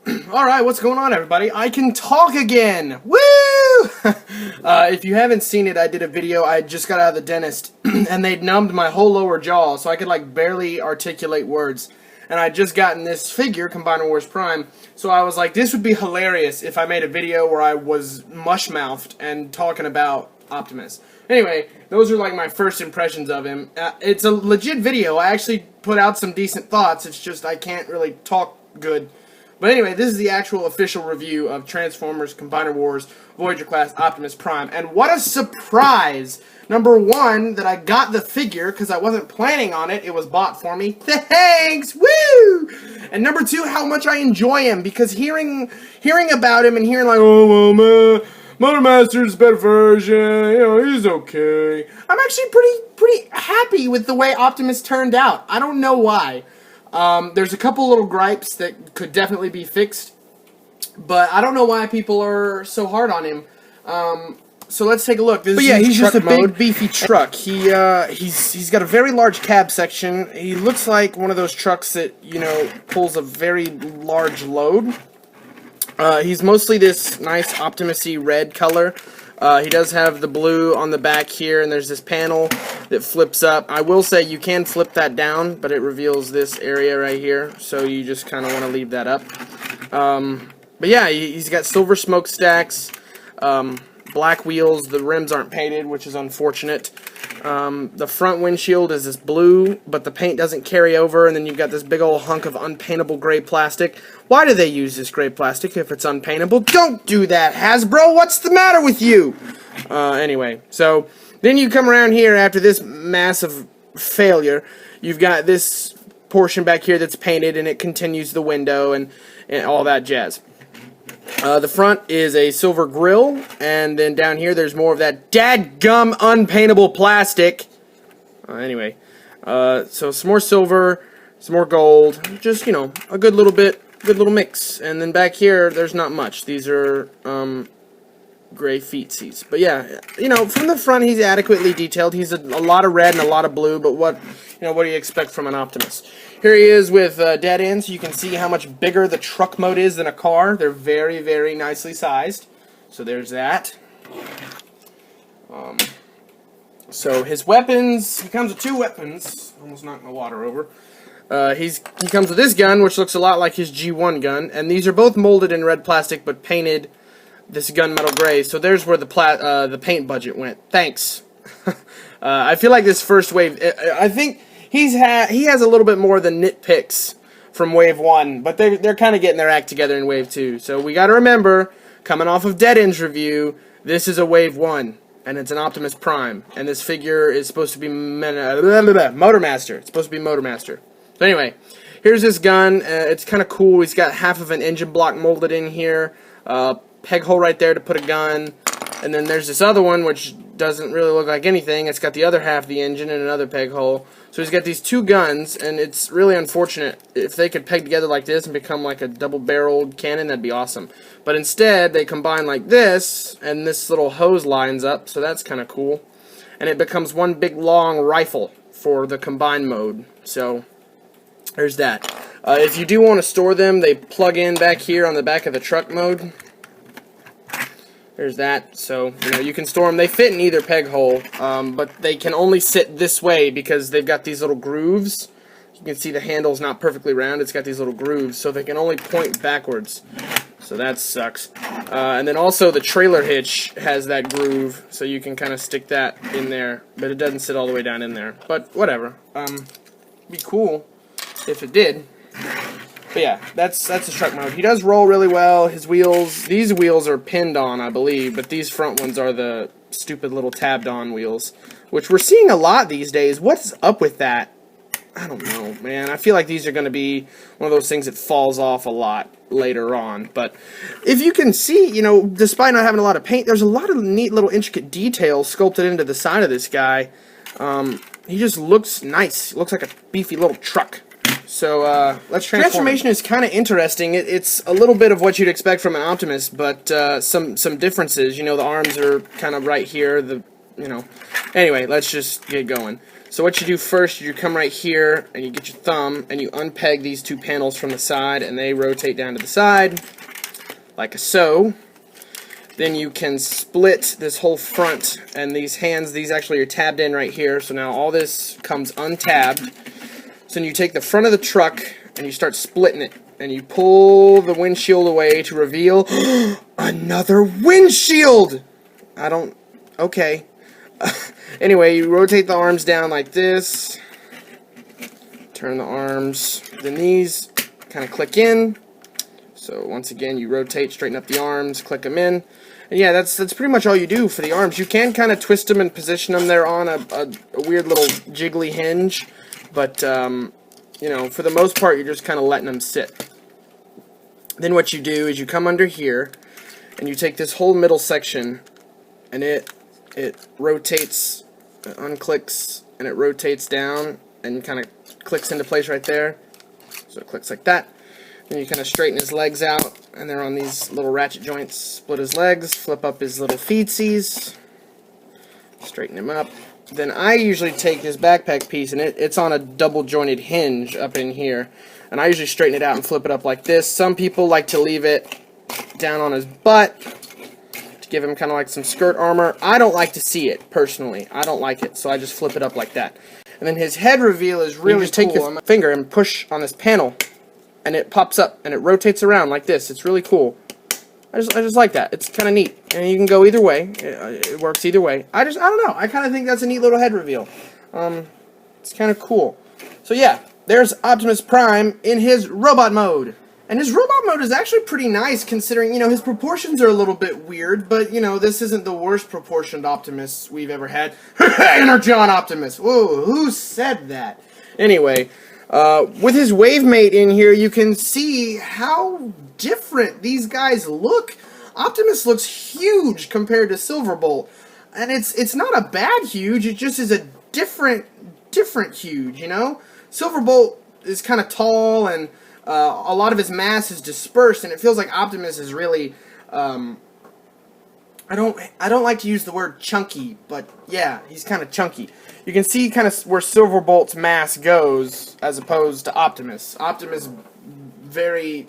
Alright, what's going on, everybody? I can talk again! Woo! If you haven't seen it, I did a video. I just got out of the dentist, and they'd numbed my whole lower jaw, so I could, like, barely articulate words. And I'd just gotten this figure, Combiner Wars Prime, so I was like, this would be hilarious if I made a video where I was mush-mouthed and talking about Optimus. Anyway, those are, like, my first impressions of him. It's a legit video. I actually put out some decent thoughts. It's just I can't really talk good. But anyway, this is the actual official review of Transformers Combiner Wars Voyager Class Optimus Prime. And what a surprise! Number one, that I got the figure because I wasn't planning on it. It was bought for me. Thanks! Woo! And number two, how much I enjoy him, because hearing about him and hearing like, oh, well, Motor Master's a better version, you know, he's okay. I'm actually pretty happy with the way Optimus turned out. I don't know why. There's a couple little gripes that could definitely be fixed, but I don't know why people are so hard on him. So let's take a look. This is he's just a big beefy truck. He's got a very large cab section. He looks like one of those trucks that, you know, pulls a very large load. He's mostly this nice Optimus-y red color. He does have the blue on the back here, and there's this panel that flips up. I will say you can flip that down, but it reveals this area right here, so you just kind of want to leave that up. But yeah, he's got silver smokestacks, black wheels. The rims aren't painted, which is unfortunate. The front windshield is this blue, but the paint doesn't carry over, and then you've got this big old hunk of unpaintable gray plastic. Why do they use this gray plastic if it's unpaintable? Don't do that, Hasbro! What's the matter with you? Anyway, so then you come around here after this massive failure. You've got this portion back here that's painted, and it continues the window and all that jazz. The front is a silver grille, and then down here there's more of that dadgum unpaintable plastic. Anyway, so some more silver, some more gold, just, you know, a good little mix. And then back here there's not much. These are gray feetsies. But yeah, you know, from the front he's adequately detailed. He's a lot of red and a lot of blue, but what do you expect from an Optimus? Here he is with dead ends. You can see how much bigger the truck mode is than a car. They're very, very nicely sized. So there's that. So his weapons, he comes with two weapons. Almost knocked my water over. He comes with this gun, which looks a lot like his G1 gun. And these are both molded in red plastic, but painted this gunmetal gray. So there's where the paint budget went. Thanks. I feel like this first wave, I think he has a little bit more than nitpicks from Wave 1, but they're kind of getting their act together in Wave 2. So we got to remember, coming off of Dead End's review, this is a Wave 1, and it's an Optimus Prime, and this figure is supposed to be Motor Master. It's supposed to be Motor Master. So anyway, here's this gun. It's kind of cool. He's got half of an engine block molded in here, peg hole right there to put a gun, and then there's this other one which doesn't really look like anything. It's got the other half of the engine and another peg hole. So he's got these two guns, and it's really unfortunate. If they could peg together like this and become like a double-barreled cannon, that'd be awesome. But instead, they combine like this, and this little hose lines up, so that's kind of cool. And it becomes one big long rifle for the combined mode. So there's that. If you do want to store them, they plug in back here on the back of the truck mode. There's that, so, you know, you can store them. They fit in either peg hole, but they can only sit this way because they've got these little grooves. You can see the handle's not perfectly round. It's got these little grooves, so they can only point backwards. So that sucks. And then also the trailer hitch has that groove, so you can kind of stick that in there, but it doesn't sit all the way down in there. But whatever. Be cool if it did. But yeah, that's the truck mode. He does roll really well. His wheels, these wheels are pinned on, I believe, but these front ones are the stupid little tabbed on wheels, which we're seeing a lot these days. What's up with that? I don't know, man. I feel like these are going to be one of those things that falls off a lot later on. But if you can see, you know, despite not having a lot of paint, there's a lot of neat little intricate details sculpted into the side of this guy. He just looks nice. Looks like a beefy little truck. So, let's transform. Transformation is kind of interesting. It's a little bit of what you'd expect from an Optimus, but some differences. You know, the arms are kind of right here. Anyway, let's just get going. So what you do first, you come right here and you get your thumb and you unpeg these two panels from the side, and they rotate down to the side like so. Then you can split this whole front, and these hands, these actually are tabbed in right here, so now all this comes untabbed. So then you take the front of the truck and you start splitting it, and you pull the windshield away to reveal another windshield! Okay. Anyway, you rotate the arms down like this, turn the arms, then these kind of click in. So once again, you rotate, straighten up the arms, click them in. And yeah, that's pretty much all you do for the arms. You can kind of twist them and position them there on a weird little jiggly hinge, but you know, for the most part, you're just kind of letting them sit. Then what you do is you come under here, and you take this whole middle section, and it rotates, it unclicks, and it rotates down, and kind of clicks into place right there. So it clicks like that. Then you kind of straighten his legs out, and they're on these little ratchet joints. Split his legs, flip up his little feetsies, straighten him up. Then I usually take his backpack piece, and it's on a double jointed hinge up in here, and I usually straighten it out and flip it up like this. Some people like to leave it down on his butt to give him kind of like some skirt armor. I don't like to see it, personally. I don't like it, so I just flip it up like that. And then his head reveal is really cool. You just take your finger and push on this panel, and it pops up, and it rotates around like this. It's really cool. I just like that. It's kind of neat. And you can go either way. It works either way. I don't know. I kind of think that's a neat little head reveal. It's kind of cool. So yeah, there's Optimus Prime in his robot mode. And his robot mode is actually pretty nice, considering, you know, his proportions are a little bit weird, but, you know, this isn't the worst proportioned Optimus we've ever had. Energon Optimus! Whoa, who said that? Anyway, with his wave mate in here, you can see how different these guys look. Optimus looks huge compared to Silverbolt, and it's not a bad huge, it just is a different huge, you know? Silverbolt is kind of tall, and a lot of his mass is dispersed, and it feels like Optimus is really, I don't like to use the word chunky, but yeah, he's kind of chunky. You can see kind of where Silverbolt's mass goes as opposed to Optimus. Optimus very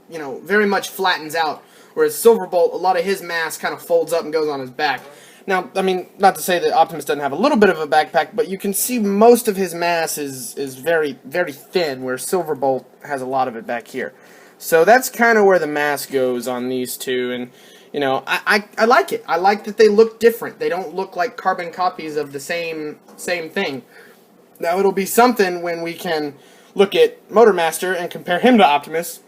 much flattens out, whereas Silverbolt, a lot of his mass kind of folds up and goes on his back. Now, I mean, not to say that Optimus doesn't have a little bit of a backpack, but you can see most of his mass is very, very thin, where Silverbolt has a lot of it back here. So that's kind of where the mass goes on these two, and, you know, I like it. I like that they look different. They don't look like carbon copies of the same thing. Now, it'll be something when we can look at Motormaster and compare him to Optimus,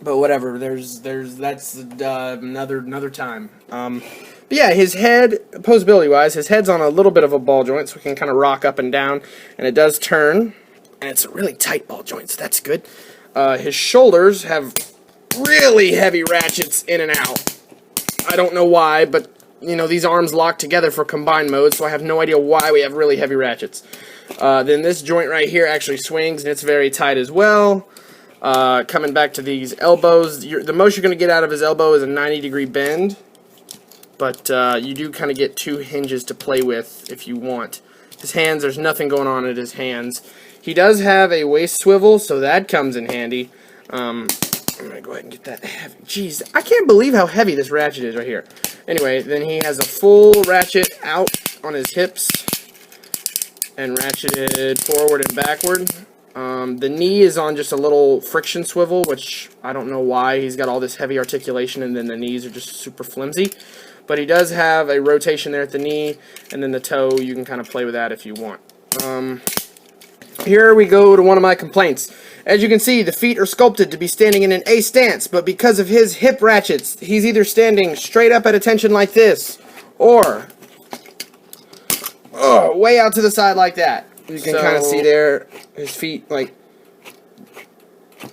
but whatever, that's another time. But yeah, his head, posability-wise, his head's on a little bit of a ball joint, so we can kind of rock up and down, and it does turn, and it's a really tight ball joint, so that's good. His shoulders have really heavy ratchets in and out. I don't know why, but, you know, these arms lock together for combined mode, so I have no idea why we have really heavy ratchets. Then this joint right here actually swings, and it's very tight as well. Coming back to these elbows, the most you're going to get out of his elbow is a 90-degree bend. But you do kind of get two hinges to play with if you want. His hands, there's nothing going on at his hands. He does have a waist swivel, so that comes in handy. I'm going to go ahead and get that heavy. Jeez, I can't believe how heavy this ratchet is right here. Anyway, then he has a full ratchet out on his hips and ratcheted forward and backward. The knee is on just a little friction swivel, which I don't know why. He's got all this heavy articulation, and then the knees are just super flimsy. But he does have a rotation there at the knee, and then the toe, you can kind of play with that if you want. Here we go to one of my complaints. As you can see, the feet are sculpted to be standing in an A stance, but because of his hip ratchets, he's either standing straight up at attention like this, or way out to the side like that. You can kind of see there, his feet, like,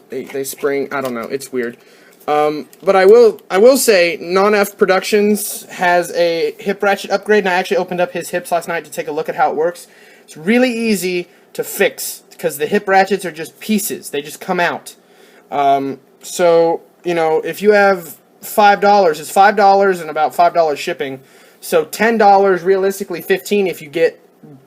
they spring, I don't know, it's weird. But I will say, Non-F Productions has a hip ratchet upgrade, and I actually opened up his hips last night to take a look at how it works. It's really easy to fix, because the hip ratchets are just pieces. They just come out. So, you know, if you have $5, it's $5 and about $5 shipping. So $10, realistically $15 if you get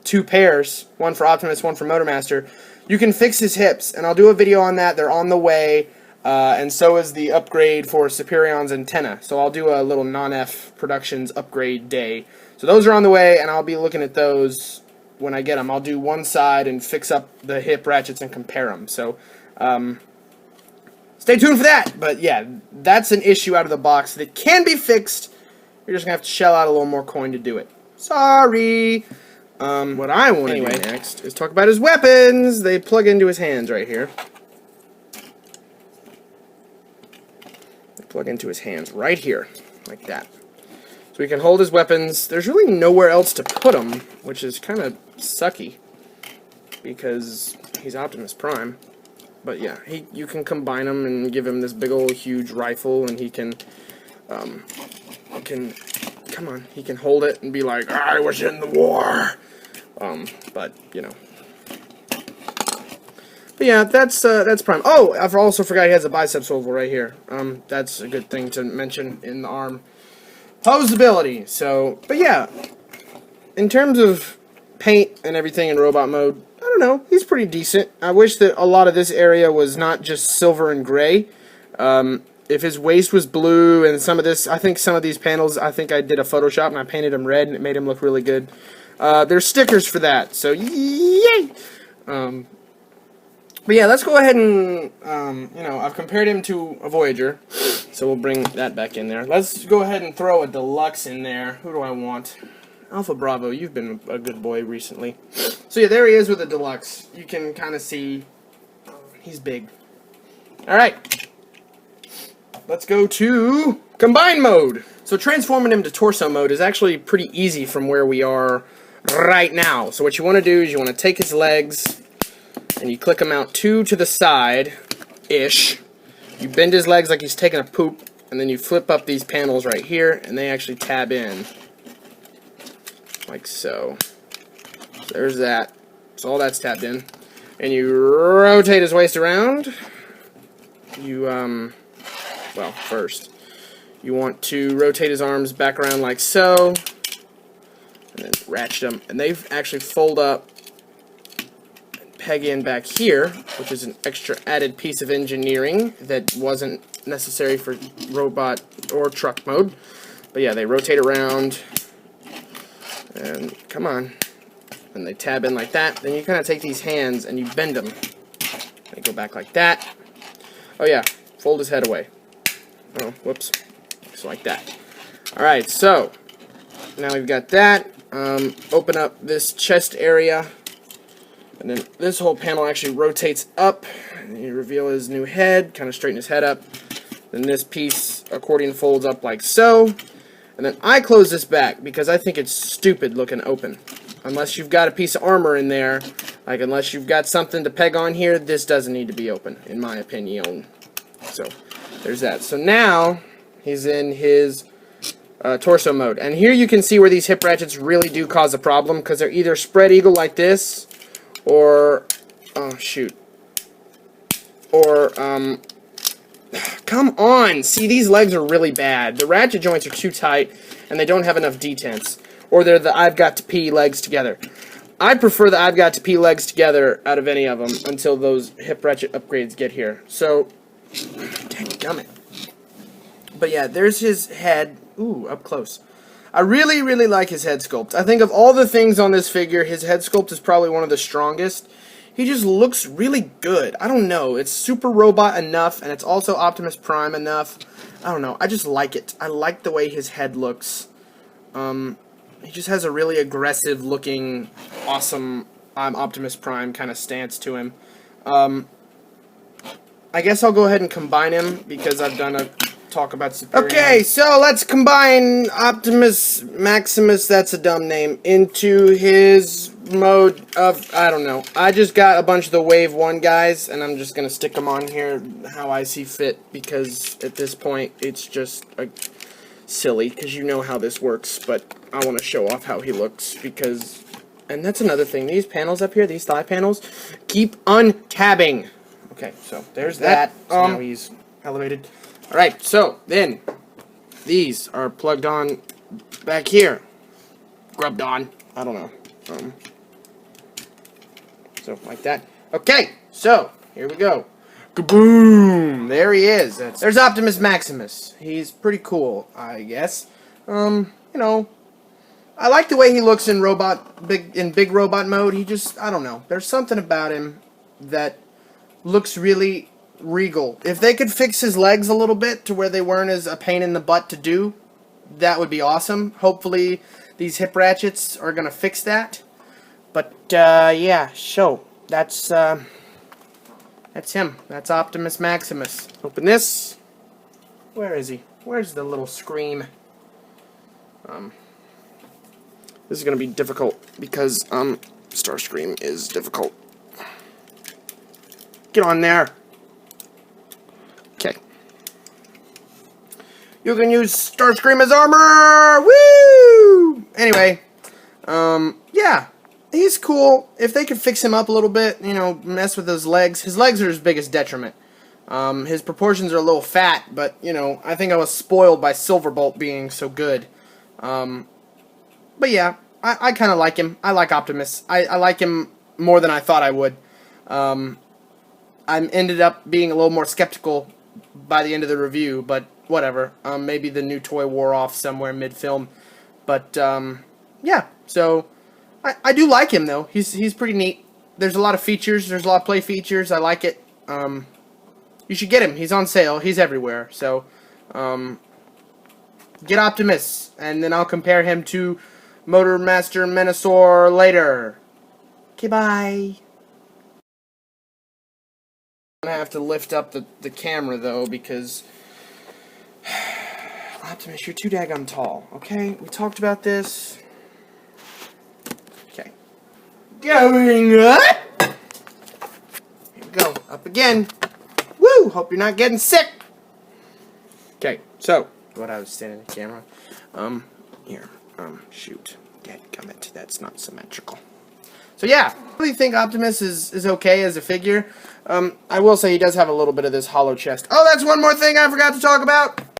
2 pairs, one for Optimus, one for Motormaster, you can fix his hips, and I'll do a video on that. They're on the way, and so is the upgrade for Superion's antenna. So I'll do a little non-F Productions upgrade day. So those are on the way, and I'll be looking at those when I get them. I'll do one side and fix up the hip ratchets and compare them. So stay tuned for that. But yeah, that's an issue out of the box that can be fixed. You're just going to have to shell out a little more coin to do it. Sorry. What I want to do next is talk about his weapons. They plug into his hands right here. They plug into his hands right here, like that. So he can hold his weapons. There's really nowhere else to put them, which is kind of sucky, because he's Optimus Prime. But yeah, you can combine them and give him this big old huge rifle, and he can hold it and be like, I was in the war. But you know. But yeah, that's Prime. Oh, I also forgot he has a bicep swivel right here. That's a good thing to mention in the arm posability. So, but yeah, in terms of paint and everything in robot mode, I don't know, he's pretty decent. I wish that a lot of this area was not just silver and gray. If his waist was blue and some of this, I think some of these panels, I think I did a Photoshop and I painted them red and it made him look really good. There's stickers for that, so yay! But yeah, let's go ahead and, you know, I've compared him to a Voyager, so we'll bring that back in there. Let's go ahead and throw a Deluxe in there. Who do I want? Alpha Bravo, you've been a good boy recently. So yeah, there he is with a Deluxe. You can kind of see he's big. Alright. Let's go to Combine mode. So transforming him to Torso mode is actually pretty easy from where we are right now. So what you want to do is you want to take his legs and you click them out 2 to the side-ish. You bend his legs like he's taking a poop, and then you flip up these panels right here, and they actually tab in. Like so. So there's that. So all that's tabbed in. And you rotate his waist around. You, well, first, you want to rotate his arms back around like so. And then ratchet them. And they actually fold up and peg in back here, which is an extra added piece of engineering that wasn't necessary for robot or truck mode. But yeah, they rotate around. And come on. And they tab in like that. Then you kind of take these hands and you bend them. They go back like that. Oh yeah, fold his head away. Oh, whoops. Just like that. Alright, so now we've got that. Open up this chest area. And then this whole panel actually rotates up. And you reveal his new head. Kind of straighten his head up. Then this piece accordion folds up like so. And then I close this back because I think it's stupid looking open. Unless you've got a piece of armor in there, like unless you've got something to peg on here, this doesn't need to be open, in my opinion. So, there's that. So now, he's in his torso mode. And here you can see where these hip ratchets really do cause a problem, because they're either spread eagle like this, or, oh shoot, or, come on! See, these legs are really bad. The ratchet joints are too tight, and they don't have enough detents. Or they're the I've got to pee legs together. I prefer the I've got to pee legs together out of any of them until those hip ratchet upgrades get here. So, dadgummit. But yeah, there's his head. Ooh, up close. I really, really like his head sculpt. I think of all the things on this figure, his head sculpt is probably one of the strongest. He just looks really good. I don't know. It's super robot enough, and it's also Optimus Prime enough. I don't know. I just like it. I like the way his head looks. He just has a really aggressive looking, awesome, I'm Optimus Prime kind of stance to him. I guess I'll go ahead and combine him because I've done a talk about Superior. Okay, so let's combine Optimus Maximus, that's a dumb name, into his mode of, I don't know. I just got a bunch of the Wave 1 guys, and I'm just going to stick them on here how I see fit because at this point it's just silly because you know how this works, but I want to show off how he looks because, and that's another thing, these panels up here, these thigh panels, keep untabbing. Okay, so there's that. So now he's elevated. Alright, so then these are plugged on back here. Grubbed on. I don't know. So, like that. Okay, so, here we go. Kaboom! There he is. There's Optimus Maximus. He's pretty cool, I guess. You know, I like the way he looks in big robot mode. He just, I don't know. There's something about him that looks really regal. If they could fix his legs a little bit to where they weren't as a pain in the butt to do, that would be awesome. Hopefully these hip ratchets are gonna fix that. But yeah, so that's him. That's Optimus Maximus. Open this. Where is he? Where's the little scream? This is gonna be difficult because Starscream is difficult. Get on there. Okay. You can use Starscream as armor! Woo! Anyway, yeah. He's cool. If they could fix him up a little bit, you know, mess with his legs. His legs are his biggest detriment. His proportions are a little fat, but, you know, I think I was spoiled by Silverbolt being so good. But yeah, I kind of like him. I like Optimus. I like him more than I thought I would. I ended up being a little more skeptical by the end of the review, but whatever. Maybe the new toy wore off somewhere mid-film. But, yeah, so I do like him, though. He's pretty neat. There's a lot of features. There's a lot of play features. I like it. You should get him. He's on sale. He's everywhere. So, get Optimus, and then I'll compare him to Motormaster Menasor later. Okay, bye. I'm gonna have to lift up the camera, though, because Optimus, you're too daggone tall, okay? We talked about this. Okay. Going up! Here we go. Up again. Woo! Hope you're not getting sick! Okay, so, what I was standing the camera. Here. Shoot. Dadgummit. That's not symmetrical. So yeah, I really think Optimus is okay as a figure. I will say he does have a little bit of this hollow chest. Oh, that's one more thing I forgot to talk about.